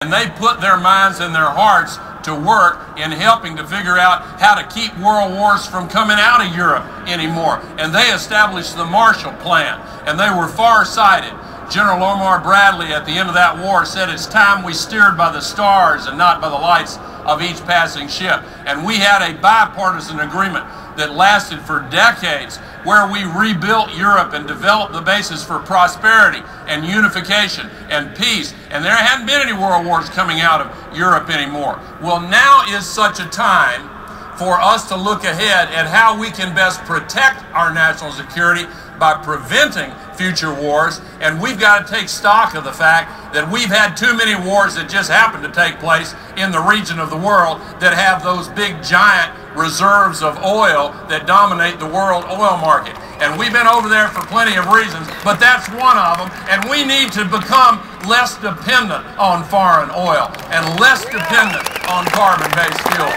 And they put their minds and their hearts to work in helping to figure out how to keep world wars from coming out of Europe anymore. And they established the Marshall Plan, and they were far-sighted. General Omar Bradley at the end of that war said, "It's time we steered by the stars and not by the lights of each passing ship." And we had a bipartisan agreement that lasted for decades, where we rebuilt Europe and developed the basis for prosperity and unification and peace. And there hadn't been any world wars coming out of Europe anymore. Well, now is such a time for us to look ahead at how we can best protect our national security by preventing future wars. And we've got to take stock of the fact that we've had too many wars that just happen to take place in the region of the world that have those big giant reserves of oil that dominate the world oil market. And we've been over there for plenty of reasons, but that's one of them. And we need to become less dependent on foreign oil and less dependent on carbon-based fuels.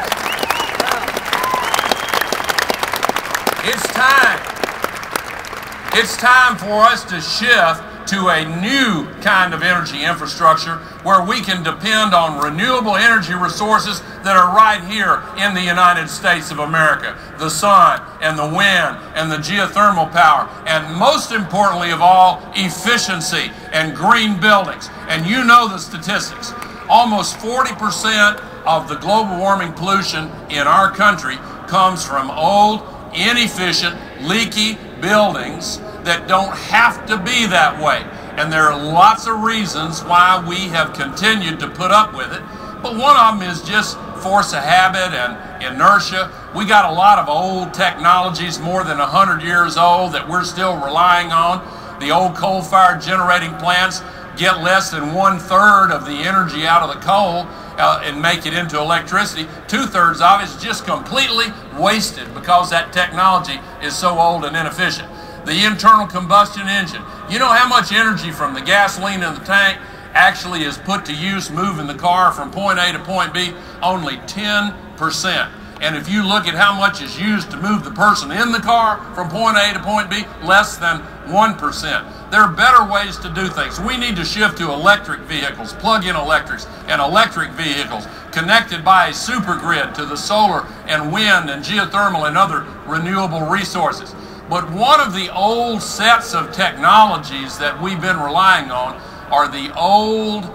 It's time for us to shift to a new kind of energy infrastructure where we can depend on renewable energy resources that are right here in the United States of America. The sun and the wind and the geothermal power, and most importantly of all, efficiency and green buildings. And you know the statistics. Almost 40% of the global warming pollution in our country comes from old, inefficient, leaky buildings that don't have to be that way. And there are lots of reasons why we have continued to put up with it, but one of them is just force of habit and inertia. We got a lot of old technologies, more than 100 years old, that we're still relying on. The old coal-fired generating plants get less than 1/3 of the energy out of the coal and make it into electricity. 2/3 of it is just completely wasted because that technology is so old and inefficient. The internal combustion engine. You know how much energy from the gasoline in the tank actually is put to use moving the car from point A to point B? Only 10%. And if you look at how much is used to move the person in the car from point A to point B, less than 1%. There are better ways to do things. We need to shift to electric vehicles, plug-in electrics, and electric vehicles connected by a super grid to the solar and wind and geothermal and other renewable resources. But one of the old sets of technologies that we've been relying on are the old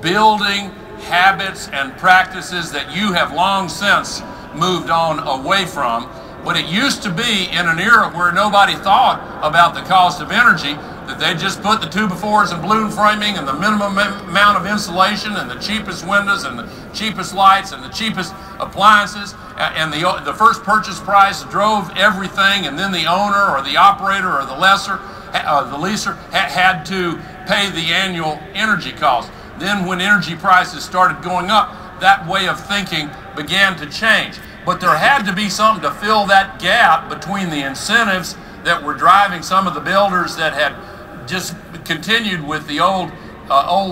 building habits and practices that you have long since moved on away from. But it used to be in an era where nobody thought about the cost of energy, that they just put the 2x4s and balloon framing and the minimum amount of insulation and the cheapest windows and the cheapest lights and the cheapest appliances, and the first purchase price drove everything, and then the owner or the operator or the leaser had to pay the annual energy cost. Then when energy prices started going up, that way of thinking began to change. But there had to be something to fill that gap between the incentives that were driving some of the builders that had just continued with the old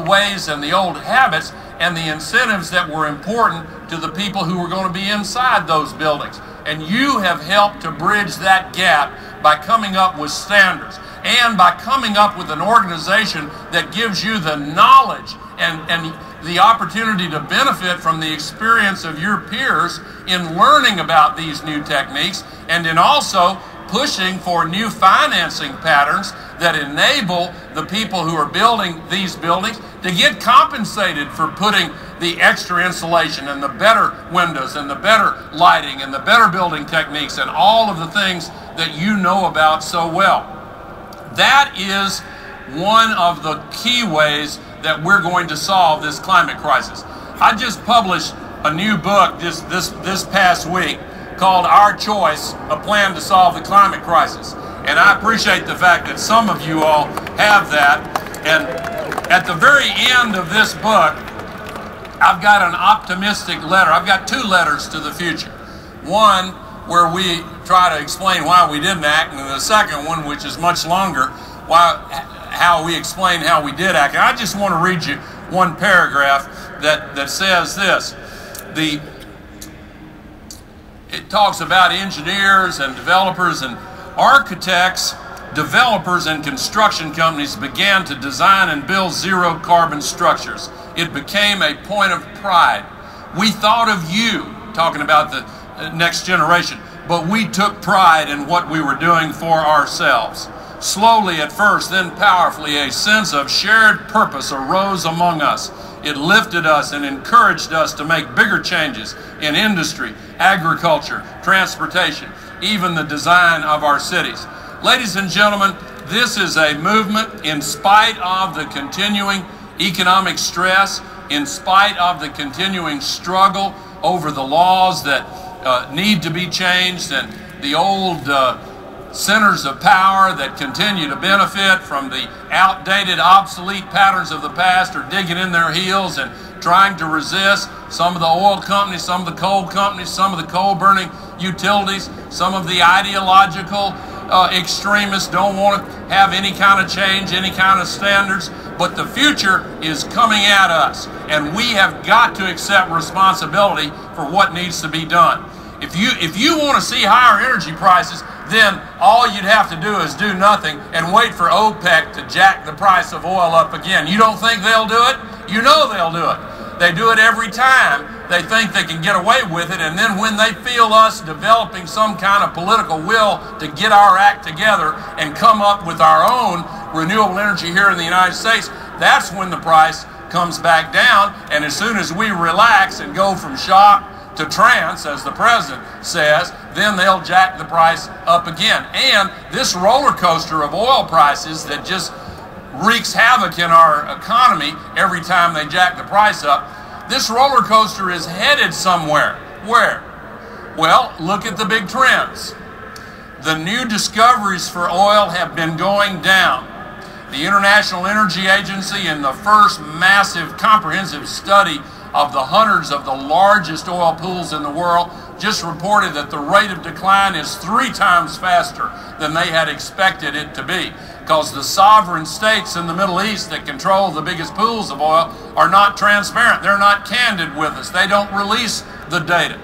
ways and the old habits, and the incentives that were important to the people who were going to be inside those buildings. And you have helped to bridge that gap by coming up with standards and by coming up with an organization that gives you the knowledge and the opportunity to benefit from the experience of your peers in learning about these new techniques, and in also pushing for new financing patterns that enable the people who are building these buildings to get compensated for putting the extra insulation and the better windows and the better lighting and the better building techniques and all of the things that you know about so well. That is one of the key ways that we're going to solve this climate crisis. I just published a new book this past week called Our Choice, A Plan to Solve the Climate Crisis. And I appreciate the fact that some of you all have that. And at the very end of this book, I've got an optimistic letter. I've got two letters to the future. One where we try to explain why we didn't act, and the second one, which is much longer, how we explain how we did act. And I just want to read you one paragraph that says this. It talks about engineers and developers and architects developers and construction companies began to design and build zero carbon structures. It became a point of pride. We thought of you, talking about the next generation, but we took pride in what we were doing for ourselves. Slowly at first, then powerfully, a sense of shared purpose arose among us. It lifted us and encouraged us to make bigger changes in industry, agriculture, transportation, even the design of our cities. Ladies and gentlemen, this is a movement in spite of the continuing economic stress, in spite of the continuing struggle over the laws that need to be changed, and the old centers of power that continue to benefit from the outdated, obsolete patterns of the past are digging in their heels and trying to resist. Some of the oil companies, some of the coal companies, some of the coal-burning utilities, some of the ideological extremists don't want to have any kind of change, any kind of standards. But the future is coming at us, and we have got to accept responsibility for what needs to be done. If you want to see higher energy prices, then all you'd have to do is do nothing and wait for OPEC to jack the price of oil up again. You don't think they'll do it? You know they'll do it. They do it every time they think they can get away with it, and then when they feel us developing some kind of political will to get our act together and come up with our own renewable energy here in the United States, that's when the price comes back down. And as soon as we relax and go from shock to trance, as the president says, then they'll jack the price up again. And this roller coaster of oil prices that just wreaks havoc in our economy every time they jack the price up, this roller coaster is headed somewhere. Where? Well, look at the big trends. The new discoveries for oil have been going down. The International Energy Agency, in the first massive comprehensive study of the hundreds of the largest oil pools in the world, just reported that the rate of decline is 3 times faster than they had expected it to be, because the sovereign states in the Middle East that control the biggest pools of oil are not transparent. They're not candid with us. They don't release the data.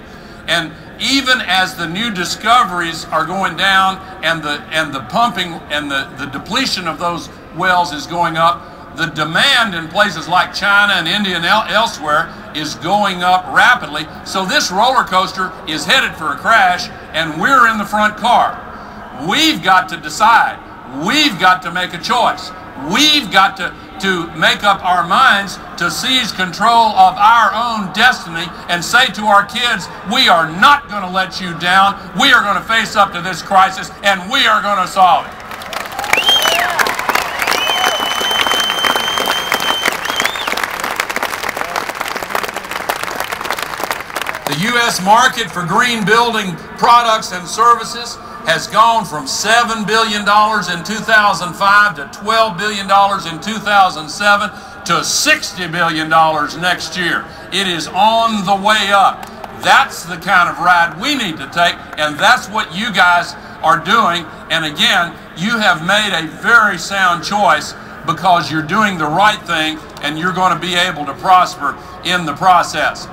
And even as the new discoveries are going down and the pumping and the depletion of those wells is going up, the demand in places like China and India and elsewhere is going up rapidly. So this roller coaster is headed for a crash, and we're in the front car. We've got to decide. We've got to make a choice. We've got to make up our minds to seize control of our own destiny and say to our kids, we are not going to let you down. We are going to face up to this crisis, and we are going to solve it. The U.S. market for green building products and services has gone from $7 billion in 2005 to $12 billion in 2007 to $60 billion next year. It is on the way up. That's the kind of ride we need to take, and that's what you guys are doing. And again, you have made a very sound choice, because you're doing the right thing and you're going to be able to prosper in the process.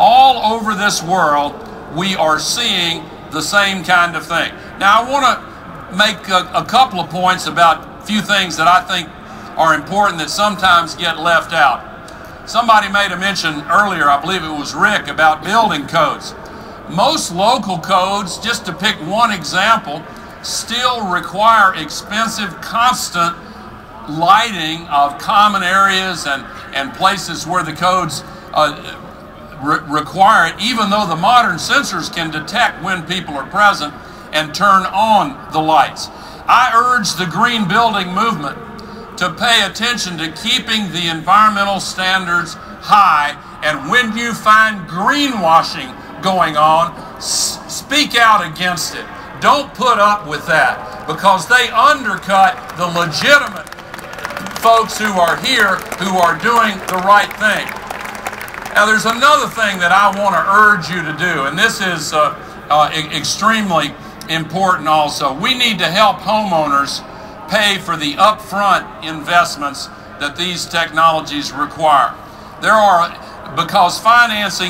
All over this world, we are seeing the same kind of thing. Now, I want to make a couple of points about a few things that I think are important that sometimes get left out. Somebody made a mention earlier, I believe it was Rick, about building codes. Most local codes, just to pick one example, still require expensive, constant lighting of common areas and places where the codes require it, even though the modern sensors can detect when people are present and turn on the lights. I urge the green building movement to pay attention to keeping the environmental standards high, and when you find greenwashing going on, speak out against it. Don't put up with that, because they undercut the legitimate folks who are here who are doing the right thing. Now, there's another thing that I want to urge you to do, and this is extremely important also. We need to help homeowners pay for the upfront investments that these technologies require. Because financing